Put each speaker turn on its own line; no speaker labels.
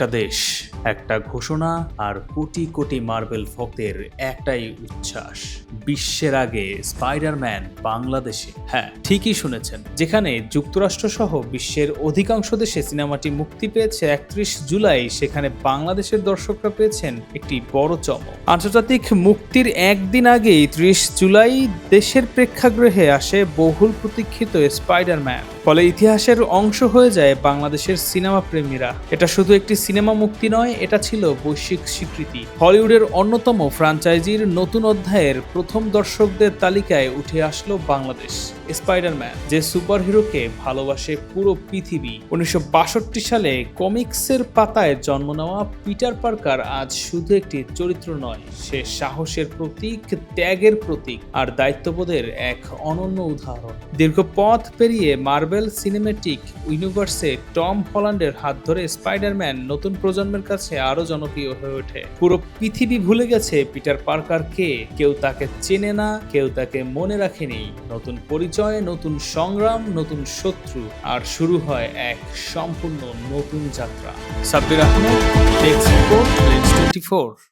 একটা দেশ, একটা ঘোষণা আর কোটি কোটি মার্বেল ভক্তের একটাই উচ্ছ্বাস। বিশ্বের আগে স্পাইডারম্যান বাংলাদেশে। হ্যাঁ, ঠিকই শুনেছেন। যেখানে যুক্তরাষ্ট্র সহ বিশ্বের অধিকাংশ দেশে সিনেমাটি মুক্তি পেয়েছে 31 জুলাই, সেখানে বাংলাদেশের দর্শকরা পেয়েছেন একটি বড় চমক। আন্তর্জাতিক মুক্তির একদিন আগেই 30 জুলাই দেশের প্রেক্ষাগৃহে আসে বহুল প্রতীক্ষিত স্পাইডারম্যান। ফলে ইতিহাসের অংশ হয়ে যায় বাংলাদেশের সিনেমা প্রেমীরা। এটা শুধু একটি সিনেমা মুক্তি নয়, এটা ছিল বৈশ্বিক স্বীকৃতি। হলিউডের অন্যতম ফ্র্যাঞ্চাইজির নতুন অধ্যায়ের প্রথম দর্শকদের তালিকায় উঠে আসলো বাংলাদেশ। স্পাইডারম্যান, যে সুপারহিরোকে ভালোবাসে পুরো পৃথিবী। 1962 সালে কমিক্সের পাতায় জন্ম নেওয়া পিটার পার্কার আজ শুধু একটি চরিত্র নয়, সে সাহসের প্রতীক, ত্যাগের প্রতীক আর দায়িত্ববোধের এক অনন্য উদাহরণ। দীর্ঘ পথ পেরিয়ে মার্বেল সিনেম্যাটিক ইউনিভার্সে টম হল্যান্ডের হাত ধরে স্পাইডারম্যান নতুন প্রজন্মের কাছে আরো জনপ্রিয় হয়ে ওঠে। পুরো পৃথিবী ভুলে গেছে পিটার পার্কার কে, কেউ তাকে চেনে না, কেউ তাকে মনে রাখেনি। নতুন পরিচয়, নতুন সংগ্রাম, নতুন শত্রু, আর শুরু হয় এক সম্পূর্ণ নতুন যাত্রা। Sabbir Ahmed, text report, lens 24।